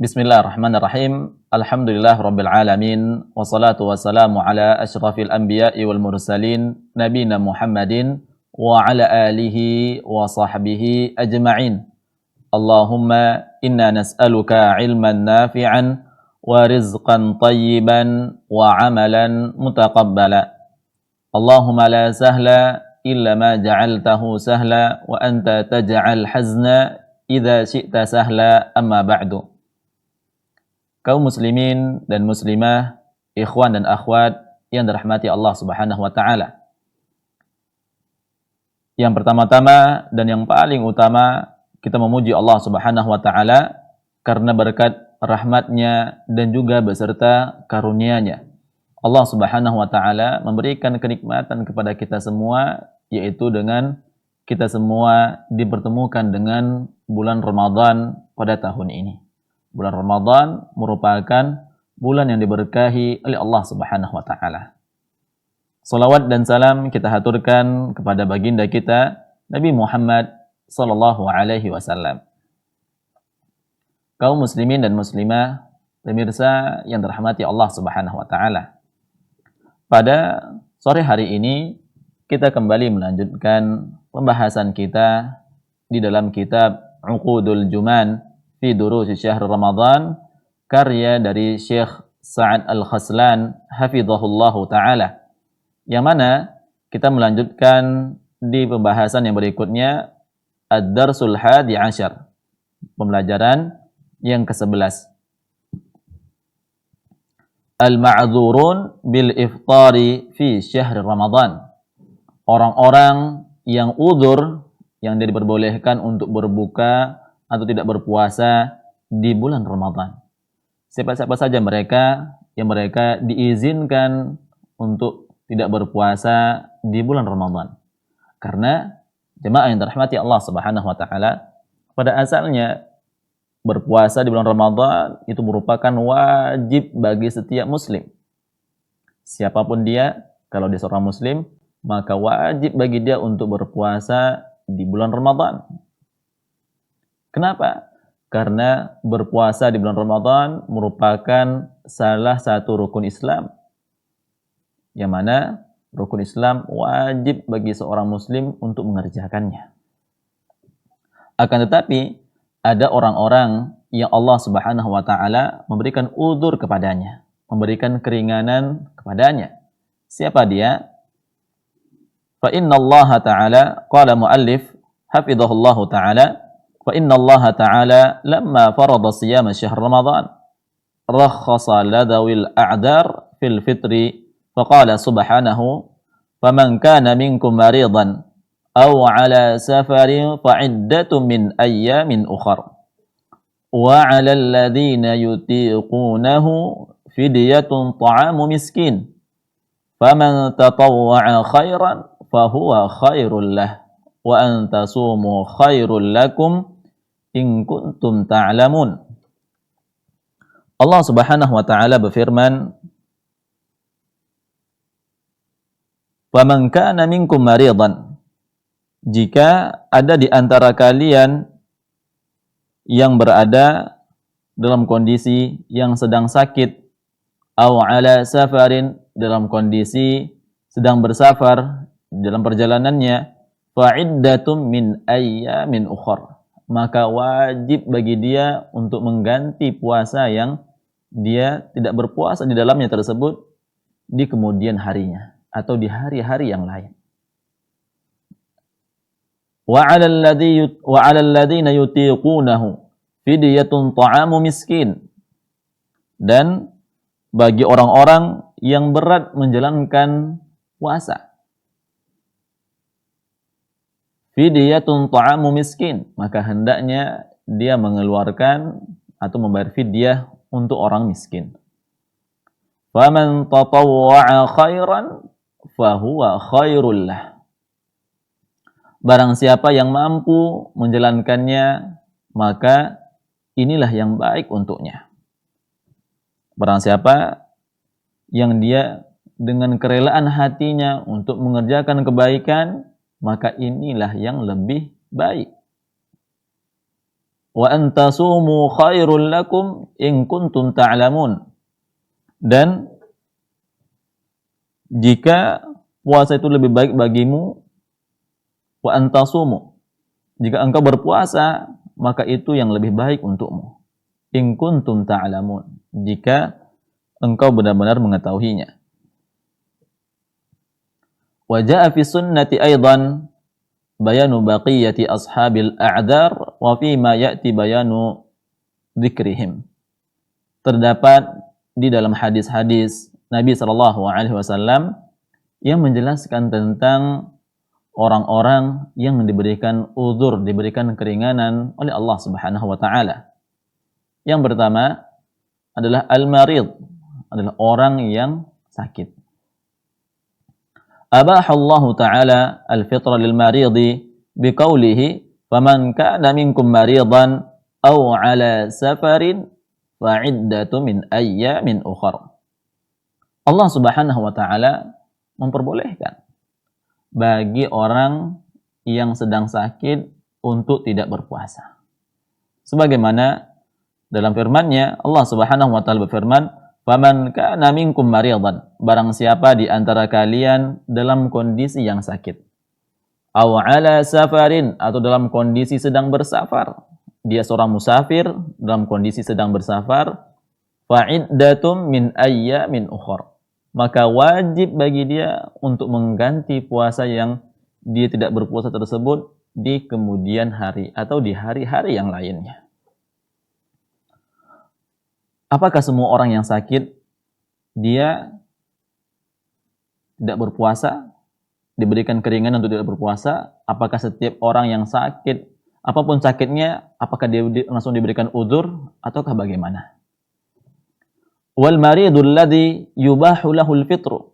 Bismillahirrahmanirrahim. Alhamdulillah rabbil alamin. Wassalatu wassalamu ala asyrafil anbiya'i wal mursalin nabina Muhammadin wa ala alihi wa sahbihi ajma'in. Allahumma inna nas'aluka ilman nafi'an wa rizqan tayyiban wa amalan mutaqabbala. Allahumma la sahla illa ma ja'altahu sahla wa anta taj'al hazna idza syi'ta sahla, amma ba'du. Kaum muslimin dan muslimah, ikhwan dan akhwat yang dirahmati Allah Subhanahu wa taala. Yang pertama-tama dan yang paling utama, kita memuji Allah Subhanahu wa taala karena berkat rahmatnya dan juga beserta karunia-Nya. Allah Subhanahu wa taala memberikan kenikmatan kepada kita semua, yaitu dengan kita semua dipertemukan dengan bulan Ramadan pada tahun ini. Bulan Ramadan merupakan bulan yang diberkahi oleh Allah Subhanahu wa taala. Salawat dan salam kita haturkan kepada baginda kita Nabi Muhammad sallallahu alaihi wasallam. Kaum muslimin dan muslimah, pemirsa yang dirahmati Allah Subhanahu wa taala. Pada sore hari ini kita kembali melanjutkan pembahasan kita di dalam kitab Uqudul Juman fi Durusi Syahr Ramadan, karya dari Syekh Sa'ad Al-Khaslan hafizahullahu ta'ala, yang mana kita melanjutkan di pembahasan yang berikutnya Ad-Darsul Hadi Ashar, pembelajaran yang ke-11, Al-Ma'dzurun bil Iftari fi Syahr Ramadan, orang-orang yang udzur, yang diperbolehkan untuk berbuka atau tidak berpuasa di bulan Ramadan. Siapa-siapa saja mereka yang mereka diizinkan untuk tidak berpuasa di bulan Ramadan. Karena jemaah yang dirahmati Allah Subhanahu wa taala, pada asalnya berpuasa di bulan Ramadan itu merupakan wajib bagi setiap muslim. Siapapun dia, kalau dia seorang muslim, maka wajib bagi dia untuk berpuasa di bulan Ramadan. Kenapa? Karena berpuasa di bulan Ramadan merupakan salah satu rukun Islam, yang mana rukun Islam wajib bagi seorang muslim untuk mengerjakannya. Akan tetapi ada orang-orang yang Allah Subhanahu wa taala memberikan udzur kepadanya, memberikan keringanan kepadanya. Siapa dia? Fa innallaha ta'ala, qala muallif hafizahullahu ta'ala, fa innallaha ta'ala lamma farada siyama syahr Ramadan rakhasa ladawil a'dar fil fitri faqala subhanahu faman kana minkum maridan aw ala safarin fa'iddatun min ayyamin ukhar wa 'alal ladzina yutiqunahu fidyatun ta'amu miskin faman tatawwa'a khairan fahuwa khairul lah wa an tasumu khairul lakum in kuntum ta'lamun. Allah Subhanahu wa taala berfirman, "Faman kana minkum maridan." Jika ada di antara kalian yang berada dalam kondisi yang sedang sakit, aw ala safarin, dalam kondisi sedang bersafar dalam perjalanannya, fa'iddatum min ayyamin ukhar, maka wajib bagi dia untuk mengganti puasa yang dia tidak berpuasa di dalamnya tersebut di kemudian harinya atau di hari-hari yang lain. Wa 'alal ladzina yutiqunahu fidyatun ta'amu miskin, dan bagi orang-orang yang berat menjalankan puasa, fidyatun ta'amu miskin, maka hendaknya dia mengeluarkan atau membayar fidyah untuk orang miskin. Faman tatawwa'a khairan fahuwa khairul lah. Barang siapa yang mampu menjalankannya, maka inilah yang baik untuknya. Barang siapa yang dia dengan kerelaan hatinya untuk mengerjakan kebaikan, maka inilah yang lebih baik. wa antasumu khairul lakum in kuntum ta'lamun. Dan jika puasa itu lebih baik bagimu, wa antasumu, jika engkau berpuasa, maka itu yang lebih baik untukmu. In kuntum ta'lamun, jika engkau benar-benar mengetahuinya. Wa jaa fi sunnati aidan bayanu baqiyati ashabil a'dzar wa fi ma ya'ti bayanu dzikrihim. Terdapat di dalam hadis-hadis Nabi sallallahu alaihi wasallam yang menjelaskan tentang orang-orang yang diberikan uzur, diberikan keringanan oleh Allah Subhanahu wa taala. Yang pertama adalah al-marid, adalah orang yang sakit. Abahallahu ta'ala al-fitra lil maridi biqaulihi faman kana minkum maridan aw ala safarin fa'iddatu min ayyamin ukhra. Allah Subhanahu wa taala memperbolehkan bagi orang yang sedang sakit untuk tidak berpuasa. Sebagaimana dalam firman-Nya Allah Subhanahu wa taala berfirman, "Faman kana minkum maridan," barang siapa di antara kalian dalam kondisi yang sakit. Aw ala safarin, atau dalam kondisi sedang bersafar. Dia seorang musafir dalam kondisi sedang bersafar, fa'iddatum min ayyamin ukhra. Maka wajib bagi dia untuk mengganti puasa yang dia tidak berpuasa tersebut di kemudian hari atau di hari-hari yang lainnya. Apakah semua orang yang sakit dia tidak berpuasa, diberikan keringanan untuk tidak berpuasa? Apakah setiap orang yang sakit, apapun sakitnya, apakah dia langsung diberikan uzur ataukah bagaimana? Wal maridul ladzi yubahu lahul fitru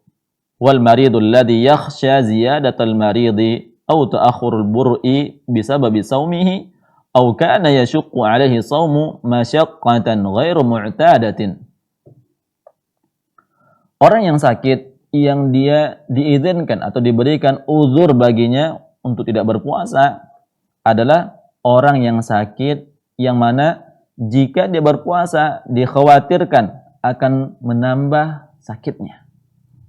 wal maridul ladzi yakhsha ziyadatal maridi aw ta'akhurul bur'i bisababi saumihi aw kana yashuqqu alaihi saumu masyaqqatan ghairu mu'tadatin. Orang yang sakit yang dia diizinkan atau diberikan uzur baginya untuk tidak berpuasa adalah orang yang sakit yang mana jika dia berpuasa dikhawatirkan akan menambah sakitnya.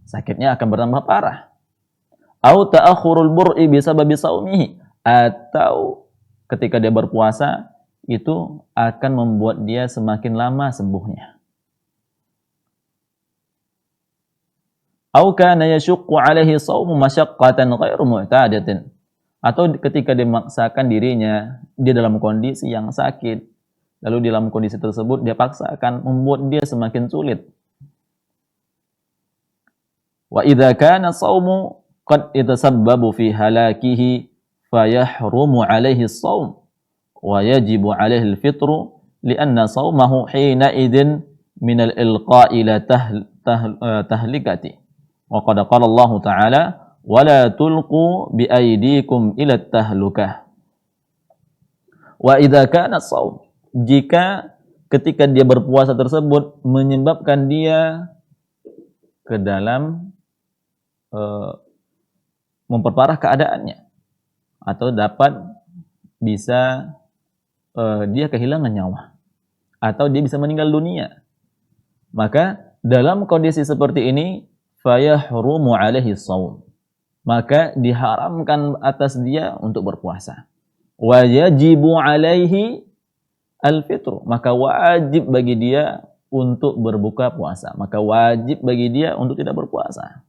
Sakitnya akan bertambah parah. Au ta'akhurul bur'i bisababi saumihi, atau ketika dia berpuasa itu akan membuat dia semakin lama sembuhnya. Au kana yashuqqu alaihi shaumu masyaqqatan ghairu mu'tadatin, atau ketika dia memaksakan dirinya dia dalam kondisi yang sakit, lalu dalam kondisi tersebut dia paksakan, membuat dia semakin sulit. Wa idza kana shaumu qad itasabbabu fi halakihi fayahrumu alaihi shaum wa yajibu alaihi al-fitru lianna shaumahu hina idzin min al-ilqa'i ila tahlikati. Wa qad qala Allah Ta'ala wa la tulqu bi aydikum ila tahlukah. Wa idza kana shaum, jika ketika dia berpuasa tersebut menyebabkan dia ke dalam memperparah keadaannya atau dapat bisa dia kehilangan nyawa atau dia bisa meninggal dunia, maka dalam kondisi seperti ini fayahrumu alaihi shaum, maka diharamkan atas dia untuk berpuasa. Wa yajibu alaihi al-fitru, maka wajib bagi dia untuk berbuka puasa, maka wajib bagi dia untuk tidak berpuasa.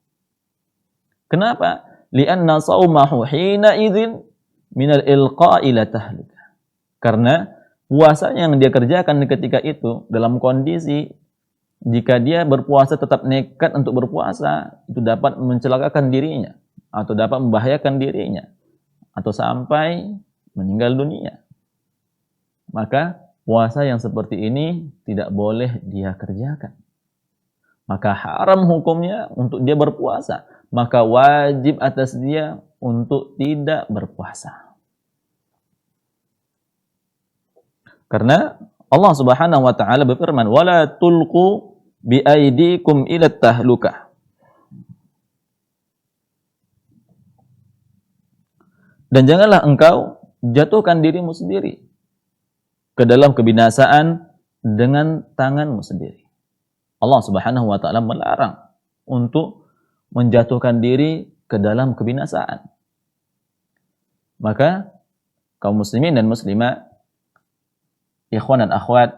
Kenapa? Lianna shaumahu hina idzin minal ilqa'i ila tahlika. Karena puasa yang dia kerjakan ketika itu dalam kondisi jika dia berpuasa tetap nekat untuk berpuasa, itu dapat mencelakakan dirinya atau dapat membahayakan dirinya atau sampai meninggal dunia. Maka puasa yang seperti ini tidak boleh dia kerjakan. Maka haram hukumnya untuk dia berpuasa. Maka wajib atas dia untuk tidak berpuasa. Karena Allah Subhanahu wa taala berfirman, "Wala tulqu bi aydikum ila tahlukah." Dan janganlah engkau jatuhkan dirimu sendiri ke dalam kebinasaan dengan tanganmu sendiri. Allah Subhanahu wa taala melarang untuk menjatuhkan diri ke dalam kebinasaan. Maka kaum muslimin dan muslimat, ikhwan dan akhwat,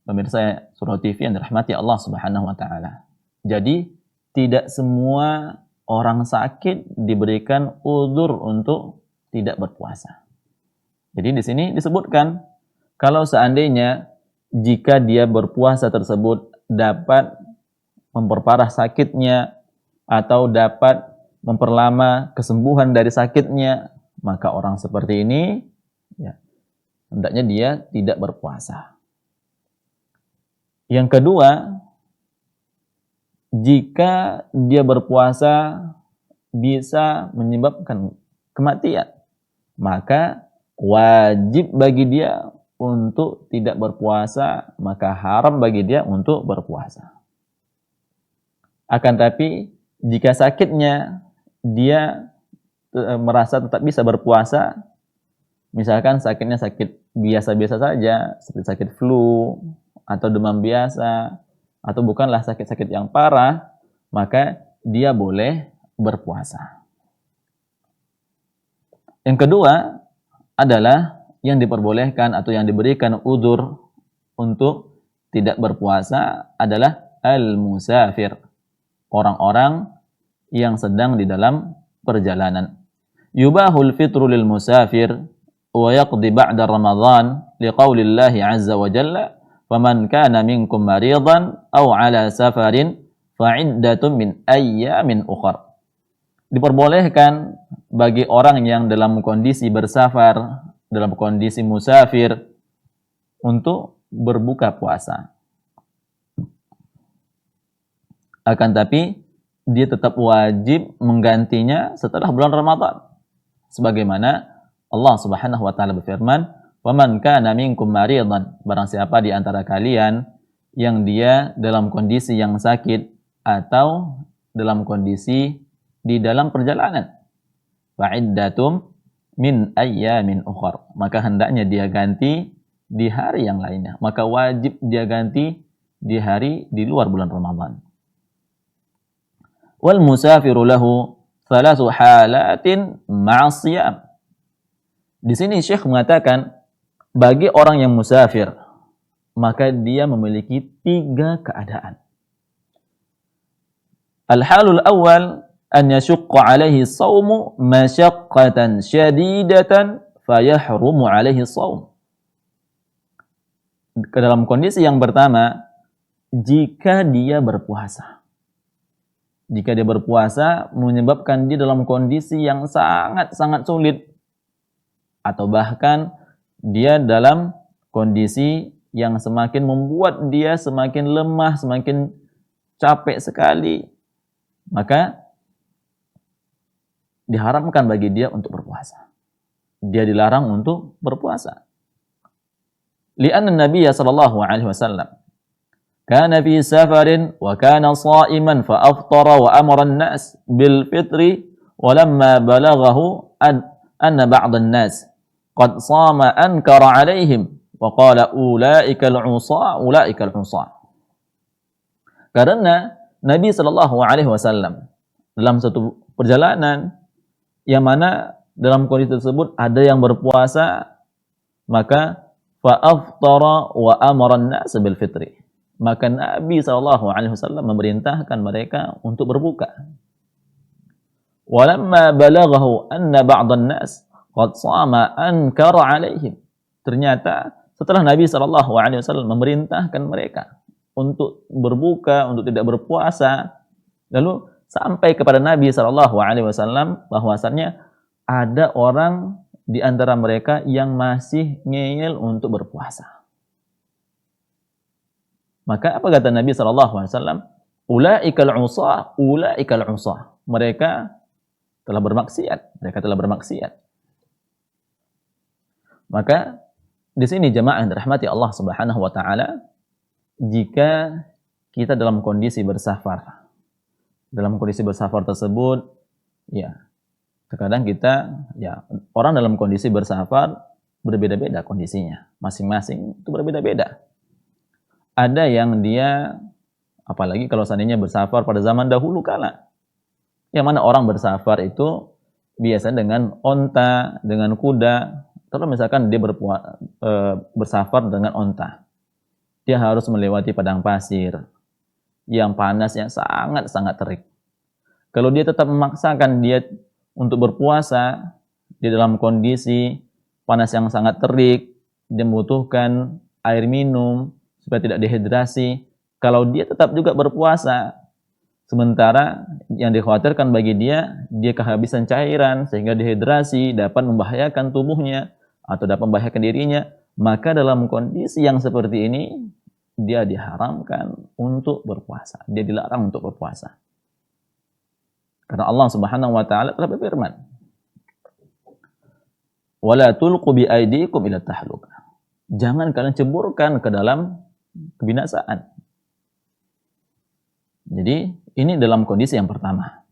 pemirsa Surau TV yang dirahmati Allah Subhanahu wa taala. Jadi tidak semua orang sakit diberikan uzur untuk tidak berpuasa. Jadi di sini disebutkan kalau seandainya jika dia berpuasa tersebut dapat memperparah sakitnya atau dapat memperlama kesembuhan dari sakitnya, maka orang seperti ini ya, hendaknya dia tidak berpuasa. Yang kedua, jika dia berpuasa bisa menyebabkan kematian, maka wajib bagi dia untuk tidak berpuasa, maka haram bagi dia untuk berpuasa. Akan tapi jika sakitnya dia merasa tetap bisa berpuasa, misalkan sakitnya sakit biasa-biasa saja, seperti sakit flu atau demam biasa, atau bukanlah sakit-sakit yang parah, maka dia boleh berpuasa. Yang kedua adalah yang diperbolehkan atau yang diberikan udzur untuk tidak berpuasa adalah al-musafir, orang-orang yang sedang di dalam perjalanan. Yubahul fitru lil musafir wa yaqdi ba'da Ramadan liqaulillahi azza wa jalla faman kana minkum maridan aw ala safarin fa'iddatun min ayyamin ukhra. Diperbolehkan bagi orang yang dalam kondisi bersafar, dalam kondisi musafir, untuk berbuka puasa. Akan tapi dia tetap wajib menggantinya setelah bulan Ramadan. Sebagaimana Allah Subhanahu wa taala berfirman, "Waman kana minkum maridan," barang siapa di antara kalian yang dia dalam kondisi yang sakit atau dalam kondisi di dalam perjalanan, fa'iddatum min ayyamin ukhar, maka hendaknya dia ganti di hari yang lainnya. Maka wajib dia ganti di hari di luar bulan Ramadan. Wal musafiru lahu thalathu halatin ma'as siyam. Di sini Syekh mengatakan bagi orang yang musafir maka dia memiliki 3 keadaan. Al-halul awal an yashqa alaihi as-sawmu masyaqqatan syadidatan fayahrumu alaihi as-sawm. Ke dalam kondisi yang pertama, jika dia berpuasa. Jika dia berpuasa menyebabkan dia dalam kondisi yang sangat-sangat sulit, atau bahkan dia dalam kondisi yang semakin membuat dia semakin lemah, semakin capek sekali, maka diharamkan bagi dia untuk berpuasa. Dia dilarang untuk berpuasa. Lianna Nabi sallallahu alaihi wasallam kana fi safarin wa kana sha'iman fa aftara wa amara an-nas bil fitri wa lamma balaghahu anna ba'd an-nas qad sama ankara alaihim wa qala ulaika al-'usa. Karena Nabi sallallahu alaihi wasallam dalam satu perjalanan yang mana dalam kondisi tersebut ada yang berpuasa, maka fa'aftara wa amara an-nas bil fitri. Maka Nabi SAW memerintahkan mereka untuk berbuka. Walamma balaghahu anna ba'dhan nas qad sama ankara alaihim. Ternyata setelah Nabi SAW memerintahkan mereka untuk berbuka, untuk tidak berpuasa, lalu sampai kepada Nabi SAW bahwasannya ada orang di antara mereka yang masih ngeyel untuk berpuasa. Maka apa kata Nabi SAW? Ulaikal usah. Mereka telah bermaksiat. Maka di sini jemaah yang dirahmati Allah Subhanahu wa taala, jika kita dalam kondisi bersafar, dalam kondisi bersafar tersebut, ya terkadang kita, ya orang dalam kondisi bersafar berbeda-beda kondisinya. Masing-masing itu berbeda-beda. Ada yang dia, apalagi kalau seandainya bersafar pada zaman dahulu kala, yang mana orang bersafar itu biasa dengan onta, dengan kuda. Kalau misalkan dia bersafar dengan onta, dia harus melewati padang pasir yang panas, yang sangat-sangat terik. Kalau dia tetap memaksakan dia untuk berpuasa di dalam kondisi panas yang sangat terik, dia membutuhkan air minum supaya tidak dehidrasi. Kalau dia tetap juga berpuasa, sementara yang dikhawatirkan bagi dia kehabisan cairan sehingga dehidrasi dapat membahayakan tubuhnya atau dapat membahayakan dirinya, maka dalam kondisi yang seperti ini dia diharamkan untuk berpuasa. Dia dilarang untuk berpuasa. Karena Allah Subhanahu wa taala telah berfirman, "Wala tulqu bi aydikum ila tahlukah." Jangan kalian ceburkan ke dalam kebinasaan. Jadi ini dalam kondisi yang pertama.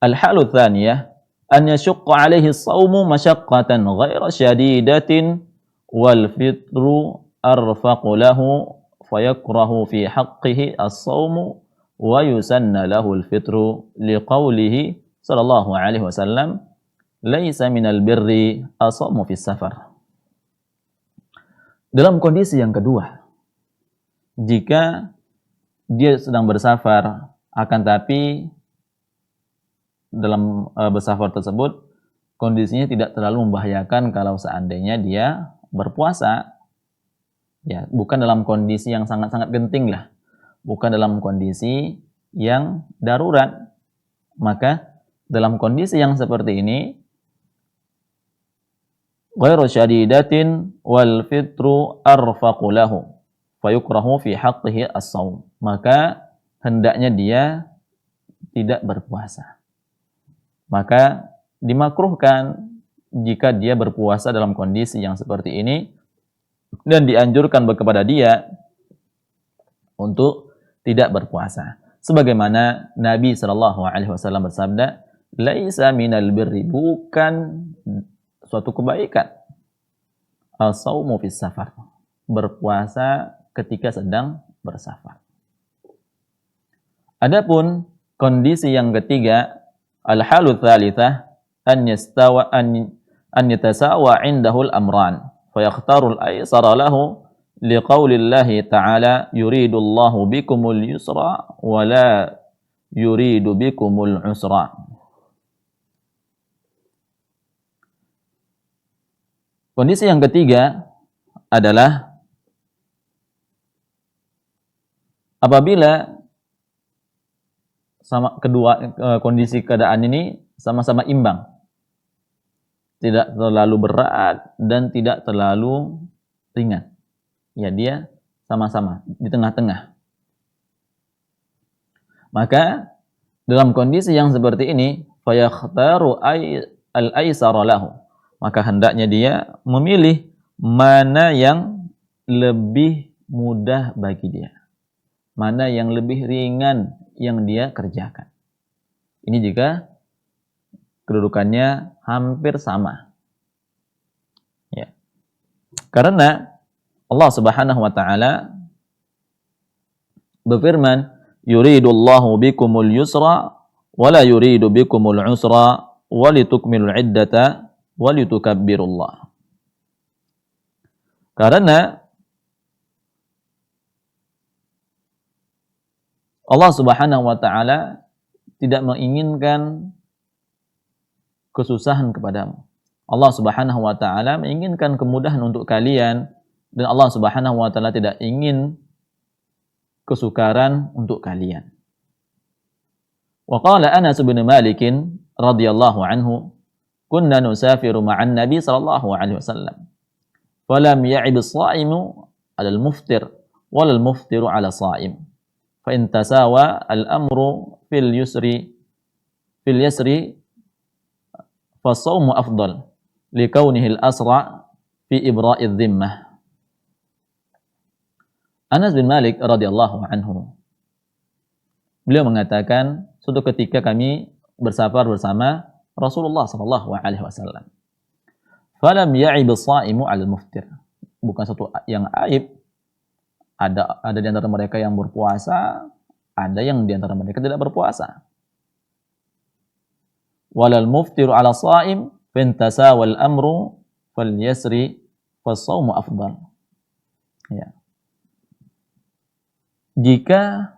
Al-halu tsaniyah an yashqa 'alaihi as-shaumu masyaqqatan ghaira syadidatin wal fitru arfaqu lahu fayakrahu fi haqqihi as-shaumu wa yusanna lahu al-fitru liqaulihi sallallahu alaihi wasallam laisa minal birri as-shaumu fi safar. Dalam kondisi yang kedua, jika dia sedang bersafar, akan tapi dalam bersafar tersebut kondisinya tidak terlalu membahayakan kalau seandainya dia berpuasa, ya, bukan dalam kondisi yang sangat-sangat genting lah, bukan dalam kondisi yang darurat, maka dalam kondisi yang seperti ini ghairu syadidatin wal fitru arfaqu lahu fayukrahu fi haqqihi as-shaum, maka hendaknya dia tidak berpuasa. Maka dimakruhkan jika dia berpuasa dalam kondisi yang seperti ini, dan dianjurkan kepada dia untuk tidak berpuasa. Sebagaimana Nabi SAW bersabda, laisa minal birri, bukan suatu kebaikan, as-shaumu fis safar, berpuasa ketika sedang bersafar. Adapun kondisi yang ketiga, al-halu tsalitsah an yatasawa indahu al-amran fa yakhtaru al-aysara lahu liqaulillahi ta'ala yuridullahu bikumul yusra wa la yuridu bikumul usra. Kondisi yang ketiga adalah apabila kedua kondisi keadaan ini sama-sama imbang, tidak terlalu berat dan tidak terlalu ringan. Ya, dia sama-sama di tengah-tengah. Maka dalam kondisi yang seperti ini, fayakhtaru al-aysara lahu, maka hendaknya dia memilih mana yang lebih mudah bagi dia, mana yang lebih ringan yang dia kerjakan. Ini jika kedudukannya hampir sama. Ya. Karena Allah Subhanahu wa taala berfirman, yuridullahu bikumul yusra wa la yuridu bikumul usra wa litukmilul iddata walitukabbirullah. Karena Allah Subhanahu wa taala tidak menginginkan kesusahan kepadamu. Allah Subhanahu wa taala menginginkan kemudahan untuk kalian, dan Allah Subhanahu wa taala tidak ingin kesukaran untuk kalian. Wa qala Anas bin Malik radhiyallahu anhu, kunna nusafiru ma'an Nabi sallallahu alaihi wasallam. Falam ya'ib as-sha'imu 'ala al-muftir wal al-muftiru 'ala sha'im. Fa in tasawa al-amru fil yasri fa as-shawmu afdal li kaunihi al-asra' fi ibra'i adh-dhimmah. Anas bin Malik radhiyallahu anhu, beliau mengatakan, suatu ketika kami bersafar bersama Rasulullah sallallahu alaihi wasallam. Falam ya'ib as-sha'imu 'ala al-muftir. Bukan satu yang aib. Ada di antara mereka yang berpuasa, ada yang di antara mereka tidak berpuasa. Walal muftiru 'ala sha'im fantasawal amru falyasri fas-shaumu afdal. Ya. Jika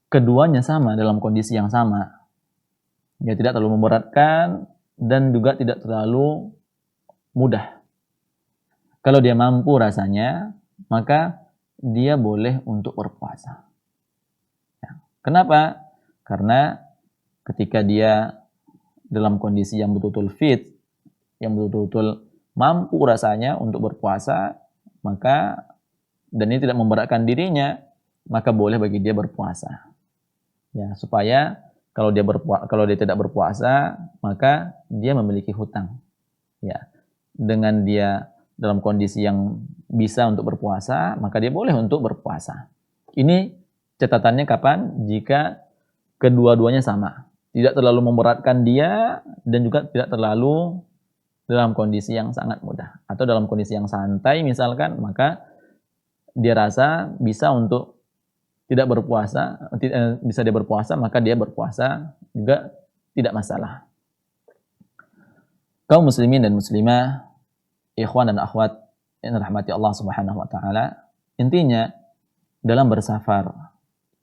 keduanya sama dalam kondisi yang sama, ya tidak terlalu memberatkan dan juga tidak terlalu mudah. Kalau dia mampu rasanya, maka dia boleh untuk berpuasa. Ya. Kenapa? Karena ketika dia dalam kondisi yang betul-betul fit, yang betul-betul mampu rasanya untuk berpuasa, maka dan ini tidak memberatkan dirinya, maka boleh bagi dia berpuasa. Ya, supaya kalau dia tidak berpuasa, maka dia memiliki hutang. Ya. Dengan dia dalam kondisi yang bisa untuk berpuasa, maka dia boleh untuk berpuasa. Ini catatannya kapan? Jika kedua-duanya sama. Tidak terlalu memberatkan dia dan juga tidak terlalu dalam kondisi yang sangat mudah. Atau dalam kondisi yang santai misalkan, maka dia rasa bisa untuk tidak berpuasa, bisa dia berpuasa, maka dia berpuasa juga tidak masalah. Kaum muslimin dan muslimah, ikhwan dan akhwat yang dirahmati Allah Subhanahu wa taala, intinya dalam bersafar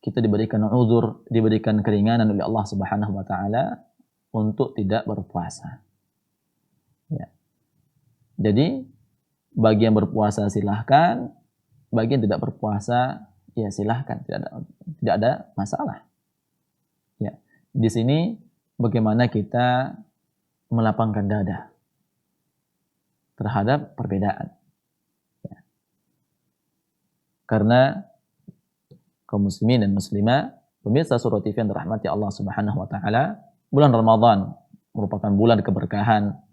kita diberikan uzur, diberikan keringanan oleh Allah Subhanahu wa taala untuk tidak berpuasa. Ya. Jadi bagi yang berpuasa silahkan, bagi yang tidak berpuasa ya silahkan, tidak ada masalah. Ya. Di sini bagaimana kita melapangkan dada terhadap perbedaan. Ya. Karena kaum muslimin dan muslimah, pemirsa Surah TV yang dirahmati Allah Subhanahu wa taala, bulan Ramadan merupakan bulan keberkahan.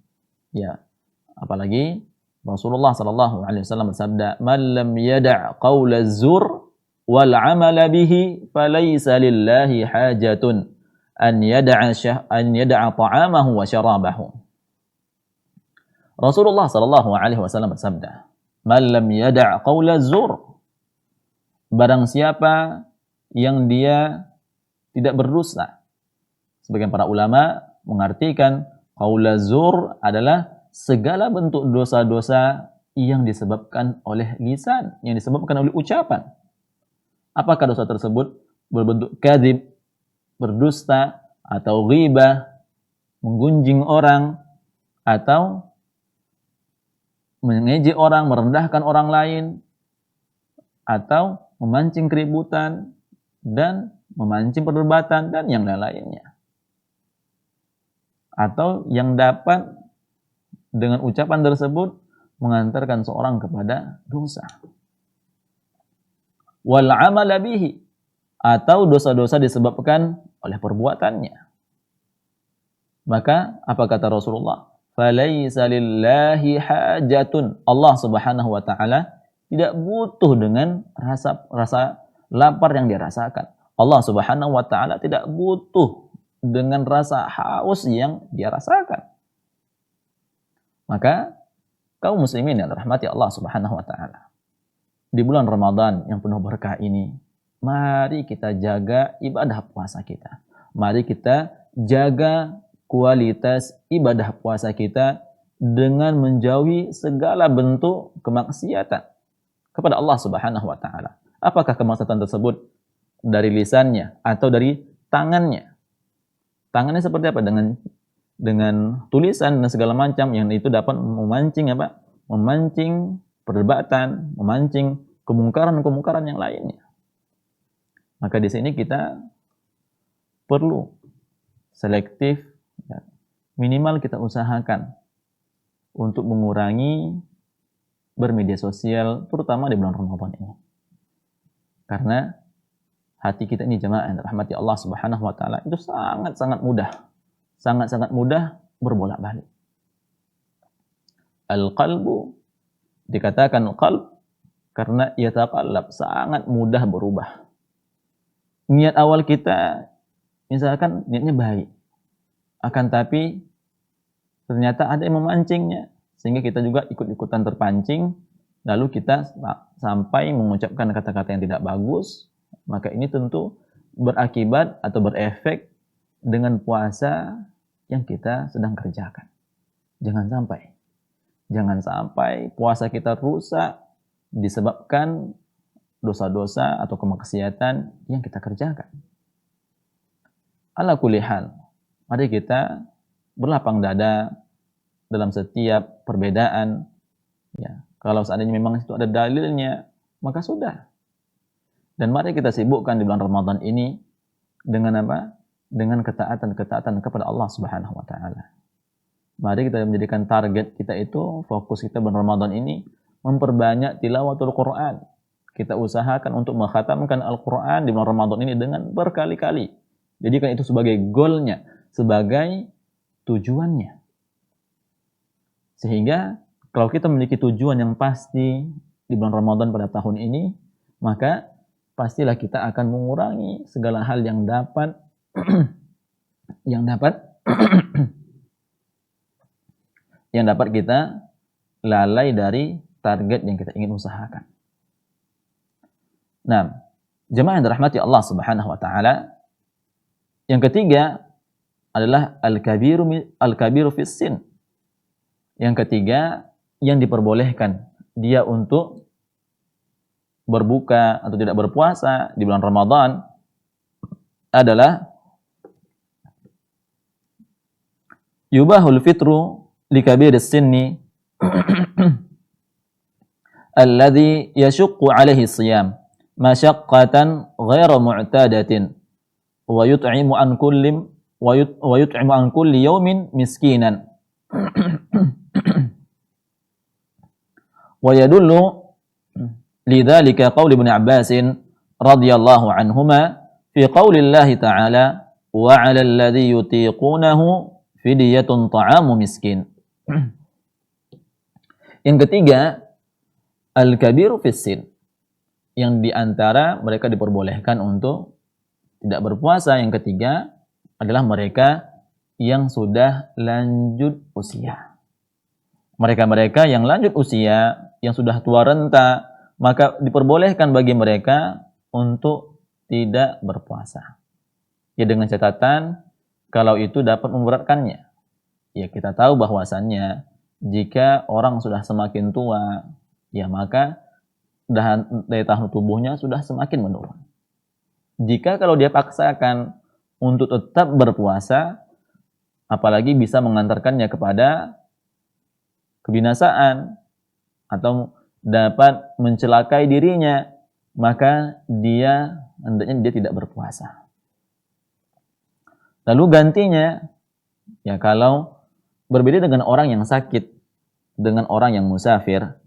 Ya. Apalagi Rasulullah sallallahu alaihi wasallam bersabda, "Man lam yada' qaula az-zur wal 'amala bihi falaysa lillahi hajatun an yada'a ta'amahu wa syarabahu." Rasulullah sallallahu alaihi wasallam bersabda, "Man lam yada' qaula az-zur." Barang siapa yang dia tidak berdusta. Sebagian para ulama mengartikan qaula az-zur adalah segala bentuk dosa-dosa yang disebabkan oleh lisan, yang disebabkan oleh ucapan. Apakah dosa tersebut berbentuk kadzib, berdusta, atau ghibah, menggunjing orang, atau mengejek orang, merendahkan orang lain, atau memancing keributan, dan memancing perdebatan, dan yang lain-lainnya. Atau yang dapat dengan ucapan tersebut mengantarkan seorang kepada dosa. Wal 'amala bihi, atau dosa-dosa disebabkan oleh perbuatannya. Maka apa kata Rasulullah? Falaisa lillahi hajatun. Allah Subhanahu wa taala tidak butuh dengan rasa lapar yang dia rasakan. Allah Subhanahu wa taala tidak butuh dengan rasa haus yang dia rasakan. Maka kaum muslimin yang dirahmati Allah Subhanahu wa taala, di bulan Ramadan yang penuh berkah ini, mari kita jaga ibadah puasa kita. Mari kita jaga kualitas ibadah puasa kita dengan menjauhi segala bentuk kemaksiatan kepada Allah Subhanahu wa taala. Apakah kemaksiatan tersebut dari lisannya atau dari tangannya? Tangannya seperti apa? Dengan tulisan dan segala macam yang itu dapat memancing apa? Memancing perdebatan, memancing kemungkaran-kemungkaran yang lainnya. Maka di sini kita perlu selektif, ya, minimal kita usahakan untuk mengurangi bermedia sosial, terutama di bulan Ramadan ini. Karena hati kita ini jemaah yang dirahmati Allah Subhanahu wa taala itu sangat-sangat mudah berbolak-balik. Al-qalbu dikatakan qalb karena yataqallab, sangat mudah berubah. Niat awal kita misalkan niatnya baik, akan tapi ternyata ada yang memancingnya sehingga kita juga ikut-ikutan terpancing, lalu kita sampai mengucapkan kata-kata yang tidak bagus, maka ini tentu berakibat atau berefek dengan puasa yang kita sedang kerjakan. Jangan sampai puasa kita rusak disebabkan dosa-dosa atau kemaksiatan yang kita kerjakan. Ala kulli hal, mari kita berlapang dada dalam setiap perbedaan. Ya, kalau seandainya memang itu ada dalilnya, maka sudah. Dan mari kita sibukkan di bulan Ramadan ini dengan apa? Dengan ketaatan kepada Allah Subhanahu wa taala. Mari kita menjadikan target kita itu, fokus kita bulan Ramadan ini memperbanyak tilawatul Quran. Kita usahakan untuk mengkhatamkan Al-Quran di bulan Ramadan ini dengan berkali-kali. Jadikan itu sebagai goalnya, sebagai tujuannya. Sehingga kalau kita memiliki tujuan yang pasti di bulan Ramadan pada tahun ini, maka pastilah kita akan mengurangi segala hal yang dapat yang dapat kita lalai dari target yang kita ingin usahakan. Nah, jemaah yang dirahmati Allah Subhanahu wa taala, yang ketiga adalah al-kabiru fis sin. Yang ketiga yang diperbolehkan dia untuk berbuka atau tidak berpuasa di bulan Ramadan adalah yubahul fitru likabiris sinni alladhi yashuqqu alaihi siyam masyaqqatan ghairu mu'tadatin wa yut'imu an kulli yawmin miskinan wa yadullu lidzalika qaul Ibnu Abbas radhiyallahu anhuma fi qaulillahi ta'ala wa 'alal ladzi yutiqunahu fidyatun ta'amu miskin. Yang ketiga, al-kabiru fis sin, yang diantara mereka diperbolehkan untuk tidak berpuasa. Yang ketiga adalah mereka yang sudah lanjut usia. Mereka-mereka yang lanjut usia, yang sudah tua renta, maka diperbolehkan bagi mereka untuk tidak berpuasa. Ya, dengan catatan kalau itu dapat memberatkannya. Ya, kita tahu bahwasannya jika orang sudah semakin tua, ya maka daya tahan tubuhnya sudah semakin menurun. Jika kalau dia paksakan untuk tetap berpuasa, apalagi bisa mengantarkannya kepada kebinasaan atau dapat mencelakai dirinya, maka dia hendaknya dia tidak berpuasa. Lalu gantinya, ya kalau berbeda dengan orang yang sakit, dengan orang yang musafir,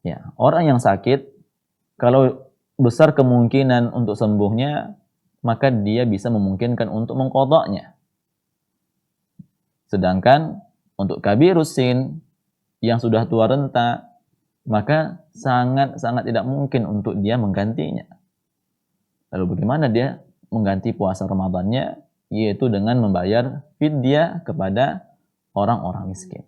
ya orang yang sakit kalau besar kemungkinan untuk sembuhnya, maka dia bisa memungkinkan untuk mengqadha'nya. Sedangkan untuk kabirus sin yang sudah tua renta, maka sangat-sangat tidak mungkin untuk dia menggantinya. Lalu bagaimana dia mengganti puasa Ramadannya? Yaitu dengan membayar fidyah kepada orang-orang miskin.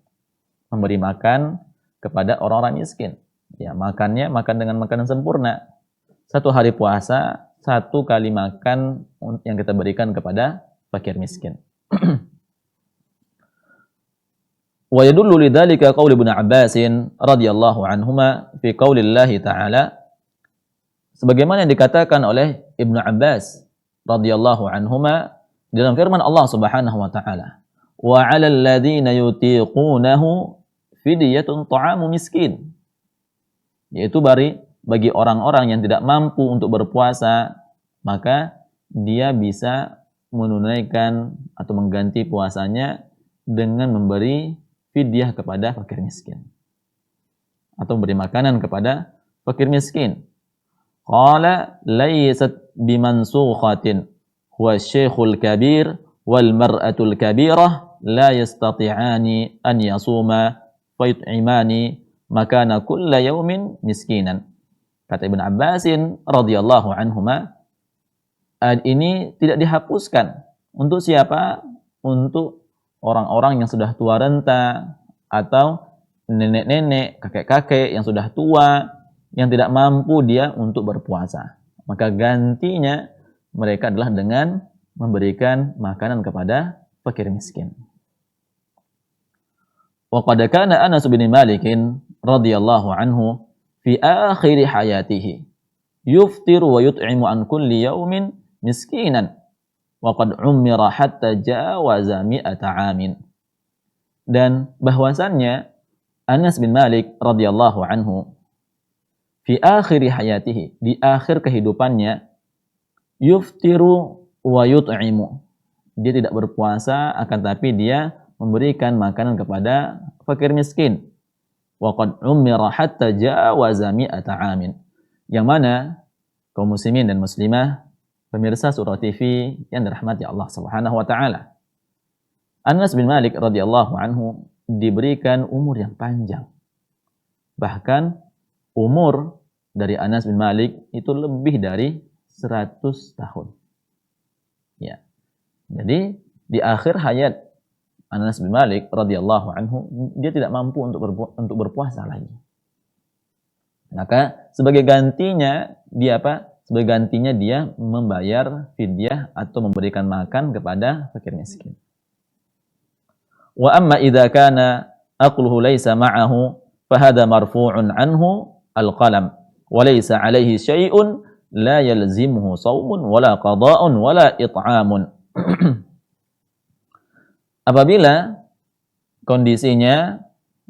Memberi makan kepada orang-orang miskin. Ya, makannya makan dengan makanan sempurna. Satu hari puasa, satu kali makan yang kita berikan kepada fakir miskin. Wa yadullu lidzalika qaul Ibnu Abbas radhiyallahu anhuma fi qaulillahi ta'ala, sebagaimana yang dikatakan oleh Ibnu Abbas radhiyallahu anhuma dalam firman Allah Subhanahu wa taala, wa 'alal ladzina yutiqunahu fidyatun ta'amu miskin, yaitu bagi orang-orang yang tidak mampu untuk berpuasa, maka dia bisa menunaikan atau mengganti puasanya dengan memberi fidyah kepada fakir miskin atau beri makanan kepada fakir miskin. Qala laysat bimansukhatin huwa syekhul kabir wal mar'atul kabirah la yastati'ani an yasuma fayut'imani makana kulla yaumin miskinan. Kata Ibnu Abbas radhiyallahu anhuma, ayat ini tidak dihapuskan untuk siapa? Untuk orang-orang yang sudah tua renta atau nenek-nenek, kakek-kakek yang sudah tua, yang tidak mampu dia untuk berpuasa. Maka gantinya mereka adalah dengan memberikan makanan kepada fakir miskin. Wa qad kana Anas bin Malik radhiyallahu anhu fi akhir hayatihi yuftiru wa yut'imu an kulli yawmin miskinan wa qad umira hatta jawaza mi'ata amin. Dan bahwasannya Anas bin Malik radhiyallahu anhu fi akhir hayatihi, di akhir kehidupannya, yuftiru wa yut'imu, dia tidak berpuasa akan tapi dia memberikan makanan kepada fakir miskin. Wa qad umira hatta jawaza mi'ata amin. Yang mana kaum muslimin dan muslimah pemirsa Surah TV yang dirahmati Allah Subhanahu wa taala, Anas bin Malik radhiyallahu anhu diberikan umur yang panjang. Bahkan umur dari Anas bin Malik itu lebih dari 100 tahun. Ya. Jadi di akhir hayat Anas bin Malik radhiyallahu anhu, dia tidak mampu untuk berpuasa lagi. Maka sebagai gantinya dia apa? Sebagai gantinya dia membayar fidyah atau memberikan makan kepada fakir miskin. Wa amma idza kana aqluhu laysa ma'ahu fahada marfu'un anhu al-qalam wa laysa 'alayhi syai'un la yalzimuhu shaumun wala qada'un wala it'amun. Apabila kondisinya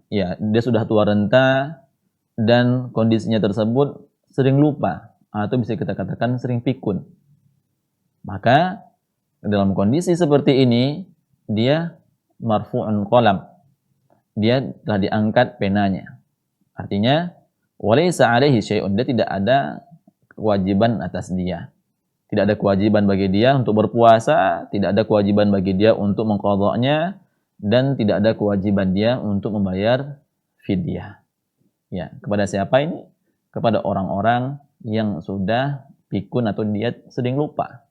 ya dia sudah tua renta dan kondisinya tersebut sering lupa atau bisa kita katakan sering pikun, maka dalam kondisi seperti ini dia marfu'un qalam, dia telah diangkat penanya. Artinya walaysa alaihi syai'un, dia tidak ada kewajiban atas dia. Tidak ada kewajiban bagi dia untuk berpuasa, tidak ada kewajiban bagi dia untuk mengqadha'nya, dan tidak ada kewajiban dia untuk membayar fidyah. Ya, kepada siapa ini? Kepada orang-orang yang sudah pikun atau dia sering lupa.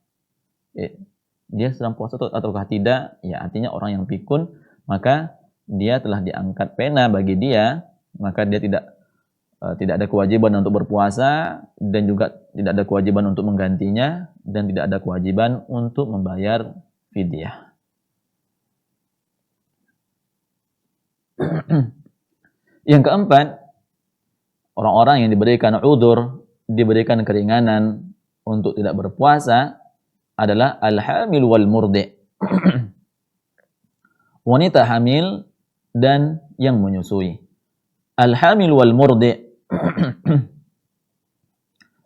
Dia sedang puasa ataukah tidak? Ya, artinya orang yang pikun, maka dia telah diangkat pena bagi dia, maka dia tidak ada kewajiban untuk berpuasa dan juga tidak ada kewajiban untuk menggantinya dan tidak ada kewajiban untuk membayar fidyah. Yang keempat, orang-orang yang diberikan udzur, diberikan keringanan untuk tidak berpuasa adalah al-hamil wal murdi. Wanita hamil dan yang menyusui. Al-hamil wal murdi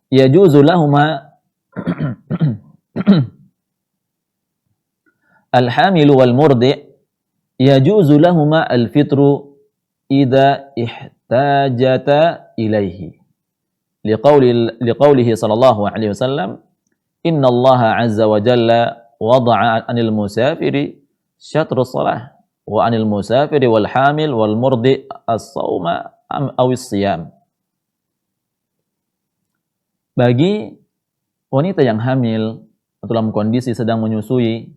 yajuzu lahuma al-hamil wal murdi yajuzu lahuma al-fitru idza ihtajata ilaihi liqaulihi sallallahu alaihi wasallam inna Allah azza wa jalla wada'a 'anil musafiri syatrus shalah wa 'anil musafiri wal hamil wal murdi as-shauma awis siyam. Bagi wanita yang hamil atau dalam kondisi sedang menyusui,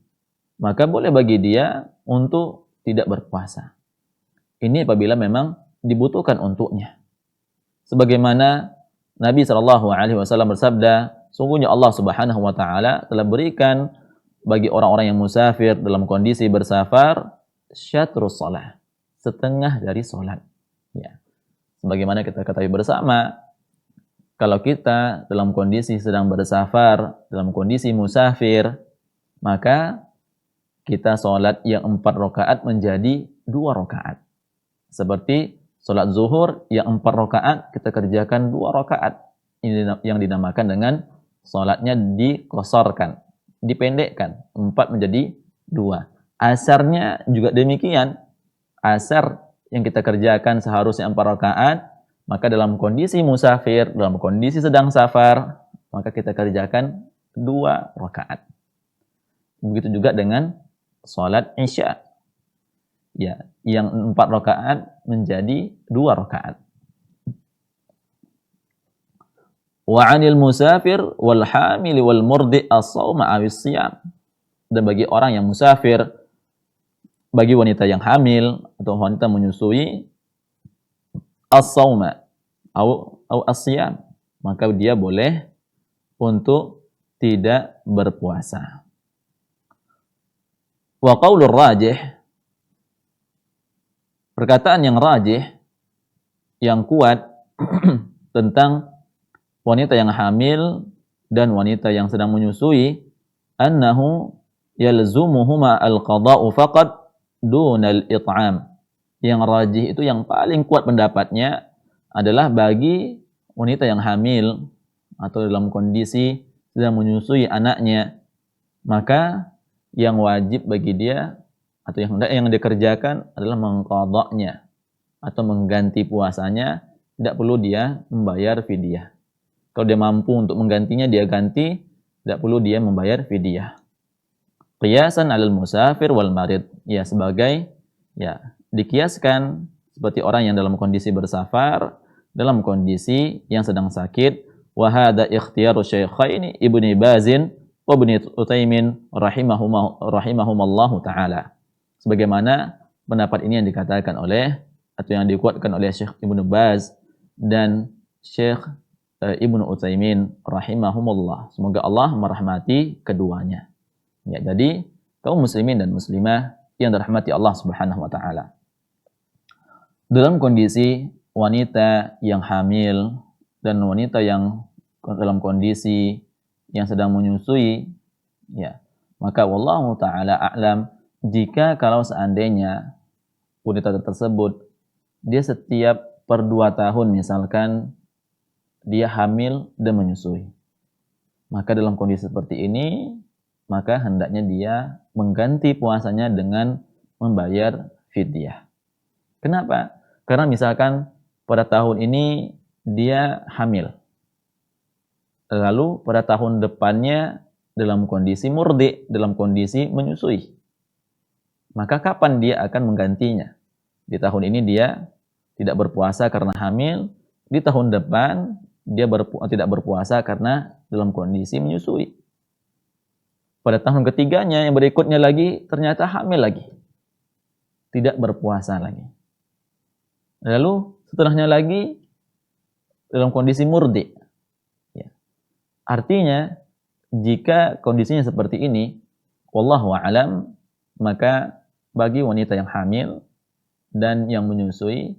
maka boleh bagi dia untuk tidak berpuasa. Ini apabila memang dibutuhkan untuknya. Sebagaimana Nabi SAW bersabda, sungguhnya Allah Subhanahu wa taala telah berikan bagi orang-orang yang musafir dalam kondisi bersafar syatrus shalah, setengah dari salat. Ya. Sebagaimana kita ketahui bersama, kalau kita dalam kondisi sedang bersafar, dalam kondisi musafir, maka kita salat yang 4 rakaat menjadi 2 rakaat. Seperti salat zuhur yang 4 rakaat kita kerjakan 2 rakaat. Ini yang dinamakan dengan salatnya dikosarkan, dipendekkan, 4 menjadi 2. Asarnya juga demikian. Asar yang kita kerjakan seharusnya 4 rakaat, maka dalam kondisi musafir, dalam kondisi sedang safar, maka kita kerjakan 2 rakaat. Begitu juga dengan salat Isya. Ya, yang 4 rakaat menjadi 2 rakaat. Wa 'anil musafir wal hamil wal murdi as-shauma awis siyam. Dan bagi orang yang musafir, bagi wanita yang hamil atau wanita menyusui, as-sauma au as-siyam, maka dia boleh untuk tidak berpuasa. Wa qaulur rajih, perkataan yang rajih, yang kuat tentang wanita yang hamil dan wanita yang sedang menyusui, annahu yalzumuhuma al-qada'u faqat dunal it'am. Yang rajih itu yang paling kuat pendapatnya adalah bagi wanita yang hamil atau dalam kondisi sedang menyusui anaknya, maka yang wajib bagi dia atau yang dikerjakan adalah mengqada'nya atau mengganti puasanya, tidak perlu dia membayar fidyah. Kalau dia mampu untuk menggantinya, dia ganti, tidak perlu dia membayar fidyah. Qiyasan 'alal musafir wal marid, ya sebagai dikiaskan seperti orang yang dalam kondisi bersafar, dalam kondisi yang sedang sakit. Wa hadza ikhtiyaru syaikhaini Ibnu Bazin wa Ibnu Utsaimin rahimahumallahu taala. Sebagaimana pendapat ini yang dikatakan oleh atau yang dikuatkan oleh Syekh Ibnu Baz dan Syekh Ibnu Utsaimin rahimahumullah. Semoga Allah merahmati keduanya. Ya, jadi kaum muslimin dan muslimah yang dirahmati Allah Subhanahu wa taala. Dalam kondisi wanita yang hamil dan wanita yang dalam kondisi yang sedang menyusui, ya, maka wallahu taala a'lam, jika kalau seandainya wanita tersebut dia setiap per 2 tahun misalkan dia hamil dan menyusui, maka dalam kondisi seperti ini maka hendaknya dia mengganti puasanya dengan membayar fidyah. Kenapa? Karena misalkan pada tahun ini dia hamil, lalu pada tahun depannya dalam kondisi murdi, dalam kondisi menyusui, maka kapan dia akan menggantinya? Di tahun ini dia tidak berpuasa karena hamil, di tahun depan dia tidak berpuasa karena dalam kondisi menyusui. Pada tahun ketiganya yang berikutnya lagi ternyata hamil lagi, tidak berpuasa lagi. Lalu setelahnya lagi dalam kondisi murdi. Ya. Artinya jika kondisinya seperti ini, wallahu a'lam, maka bagi wanita yang hamil dan yang menyusui,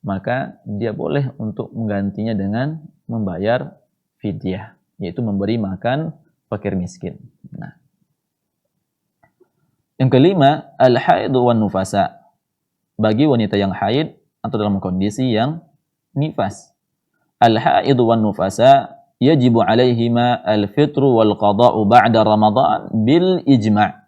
maka dia boleh untuk menggantinya dengan membayar fidyah, yaitu memberi makan fakir miskin. Nah, yang kelima, al-haidu wan nufasa, bagi wanita yang haid atau dalam kondisi yang nifas. Al-haidu wan nufasa yajibu alaihima al-fitru wal qada'u ba'da Ramadan bil ijma'.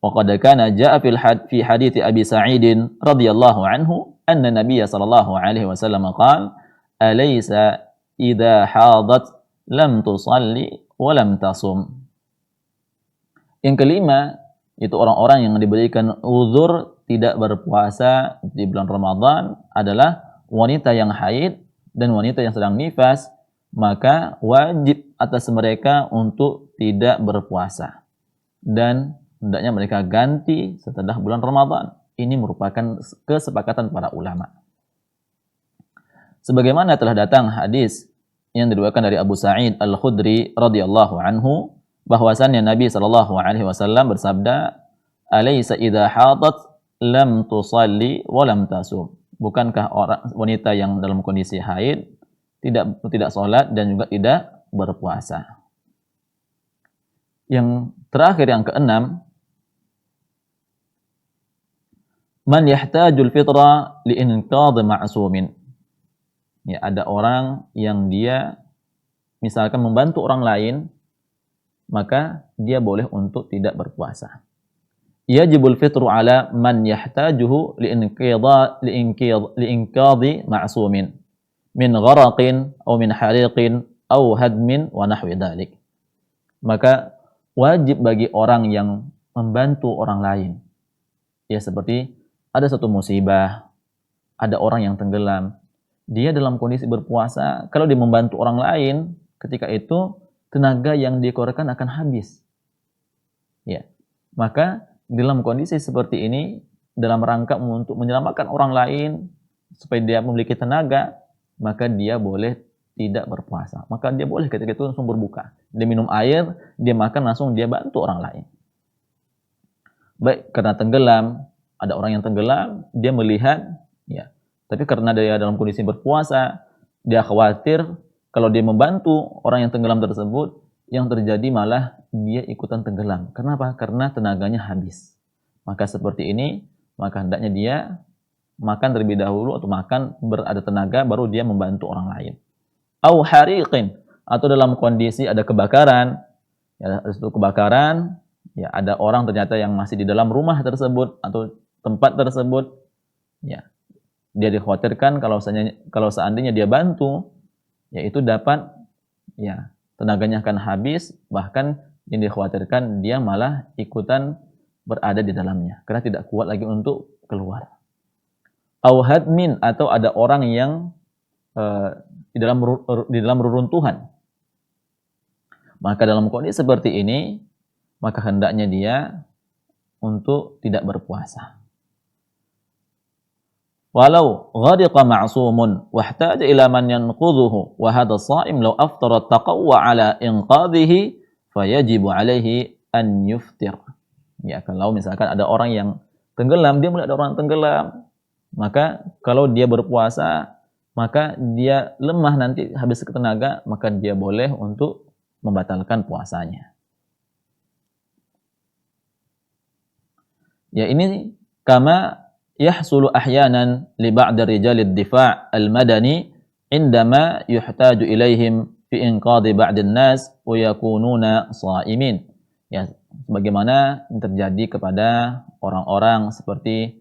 Wa qad kana jaa'a fi hadits Abi Sa'id radhiyallahu anhu anna Nabiy sallallahu alaihi wasallam qala alaysa idza hadat lam tusalli wa lam tasum. Yang kelima, itu orang-orang yang diberikan uzur tidak berpuasa di bulan Ramadan adalah wanita yang haid dan wanita yang sedang nifas, maka wajib atas mereka untuk tidak berpuasa dan hendaknya mereka ganti setelah bulan Ramadan. Ini merupakan kesepakatan para ulama. Sebagaimana telah datang hadis yang diriwayatkan dari Abu Sa'id Al-Khudri radhiyallahu anhu, bahwasannya Nabi sallallahu alaihi wasallam bersabda, "Alaysa idza hadat lam tusalli wa lam tasum." Bukankah orang wanita yang dalam kondisi haid tidak salat dan juga tidak berpuasa? Yang terakhir, yang keenam, man yahtajul fitra li inqadhi ma'sumin. Ya, ada orang yang dia misalkan membantu orang lain, maka dia boleh untuk tidak berpuasa. Yajibul fitru ala man yahtajuhu liinqadhi ma'sumin min gharaqin aw min hariqin aw hadmin wa nahwi dhalik. Maka wajib bagi orang yang membantu orang lain, ya seperti ada satu musibah, ada orang yang tenggelam, dia dalam kondisi berpuasa, kalau dia membantu orang lain, ketika itu tenaga yang dikeluarkan akan habis. Ya. Maka dalam kondisi seperti ini, dalam rangka untuk menyelamatkan orang lain, supaya dia memiliki tenaga, maka dia boleh tidak berpuasa. Maka dia boleh ketika itu langsung berbuka. Dia minum air, dia makan, langsung dia bantu orang lain. Baik, karena tenggelam, ada orang yang tenggelam, dia melihat, ya. Tapi karena dia dalam kondisi berpuasa, dia khawatir kalau dia membantu orang yang tenggelam tersebut, yang terjadi malah dia ikutan tenggelam. Kenapa? Karena tenaganya habis. Maka seperti ini, maka hendaknya dia makan terlebih dahulu atau makan berada tenaga baru dia membantu orang lain. Au hariqin, atau dalam kondisi ada kebakaran, ya, itu kebakaran, ya ada orang ternyata yang masih di dalam rumah tersebut atau tempat tersebut, ya dia dikhawatirkan kalau seandainya dia bantu, yaitu dapat, ya tenaganya akan habis, bahkan yang dikhawatirkan dia malah ikutan berada di dalamnya karena tidak kuat lagi untuk keluar. Au hadmin, atau ada orang yang di dalam reruntuhan. Maka dalam kondisi seperti ini, maka hendaknya dia untuk tidak berpuasa. Walau ghadiqa ma'sumun wahtaja ila man yanqudhuhu wa hadha shaim law aftara taqawwa ala inqadhihi fayajibu alaihi an yuftir. Ya, kalau misalkan ada orang yang tenggelam, dia melihat ada orang tenggelam, maka kalau dia berpuasa, maka dia lemah nanti habis tenaga, maka dia boleh untuk membatalkan puasanya. Ya, ini kama yahsulu ahyanan li ba'd rijal ad-difa' al-madani indama yuhtaju ilaihim fi inqadhi ba'd an-nas wa yakununa sha'imin. Ya, sebagaimana terjadi kepada orang-orang seperti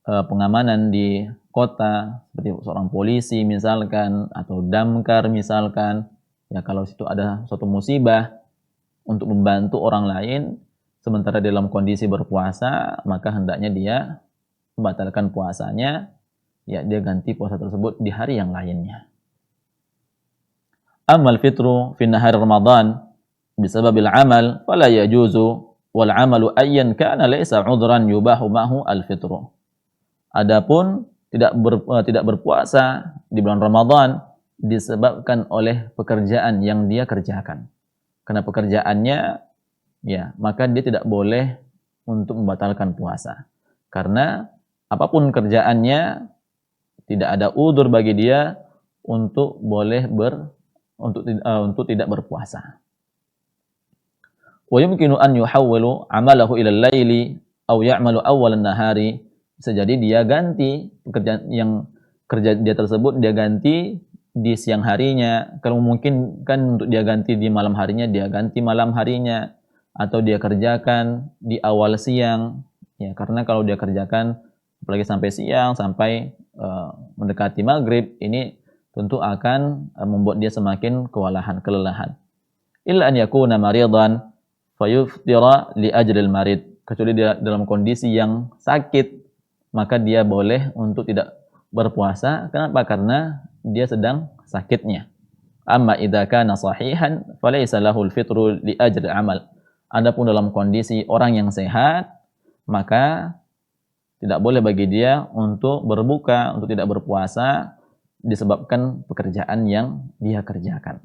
pengamanan di kota, seperti seorang polisi misalkan, atau damkar misalkan, ya kalau situ ada suatu musibah untuk membantu orang lain, sementara dalam kondisi berpuasa, maka hendaknya dia membatalkan puasanya, ya dia ganti puasa tersebut di hari yang lainnya. Amal fitru fi nahar Ramadan bisababil amal, fala yajuzu wal amalu ayyan kana laysa udhran yubahu ma'hu al-fitru. Adapun tidak berpuasa di bulan Ramadan disebabkan oleh pekerjaan yang dia kerjakan. Karena pekerjaannya, ya, maka dia tidak boleh untuk membatalkan puasa. Karena apapun kerjaannya, tidak ada udzur bagi dia untuk untuk tidak berpuasa. Wa yumkinu an yuhawwilu 'amalahu ila al-laili aw ya'malu awwal an-nahari. Bisa jadi dia ganti pekerjaan yang kerja dia tersebut, dia ganti di siang harinya. Kalau mungkin kan untuk dia ganti di malam harinya, dia ganti malam harinya, atau dia kerjakan di awal siang. Ya, karena kalau dia kerjakan apalagi sampai siang, sampai mendekati maghrib, ini tentu akan membuat dia semakin kelelahan. Illa an yakuna maridan fayuftira li ajril marid. Kecuali dia dalam kondisi yang sakit, maka dia boleh untuk tidak berpuasa. Kenapa? Karena dia sedang sakitnya. Amma idza kana sahihan falaysa lahul fitru li ajri amal. Adapun dalam kondisi orang yang sehat, maka tidak boleh bagi dia untuk berbuka, untuk tidak berpuasa disebabkan pekerjaan yang dia kerjakan.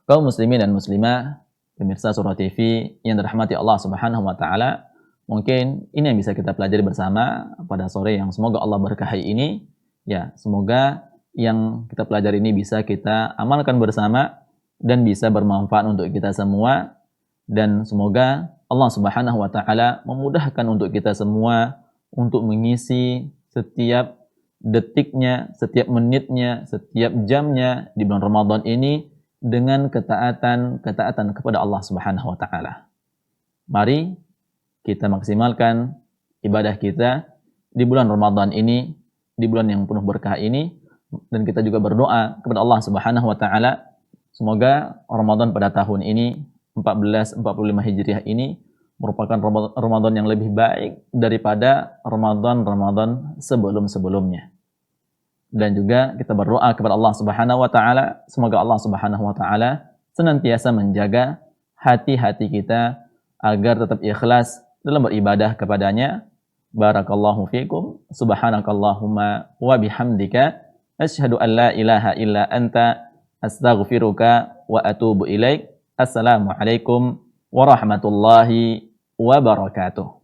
Kaum muslimin dan muslimah, pemirsa Surah TV yang dirahmati Allah Subhanahu wa taala, mungkin ini yang bisa kita pelajari bersama pada sore yang semoga Allah berkahi ini. Ya, semoga yang kita pelajari ini bisa kita amalkan bersama dan bisa bermanfaat untuk kita semua. Dan semoga Allah Subhanahu wa taala memudahkan untuk kita semua untuk mengisi setiap detiknya, setiap menitnya, setiap jamnya di bulan Ramadan ini dengan ketaatan kepada Allah Subhanahu wa taala. Mari kita maksimalkan ibadah kita di bulan Ramadan ini, di bulan yang penuh berkah ini, dan kita juga berdoa kepada Allah Subhanahu wa taala semoga Ramadan pada tahun ini 1445 Hijriah ini merupakan Ramadan yang lebih baik daripada Ramadan sebelum-sebelumnya. Dan juga kita berdoa kepada Allah Subhanahu wa taala semoga Allah Subhanahu wa taala senantiasa menjaga hati-hati kita agar tetap ikhlas dalam beribadah kepadanya Barakallahu fikum. Subhanakallahumma wa bihamdika. Asyhadu an la ilaha illa anta. Astaghfiruka wa atubu ilaik. Assalamualaikum warahmatullahi wabarakatuh.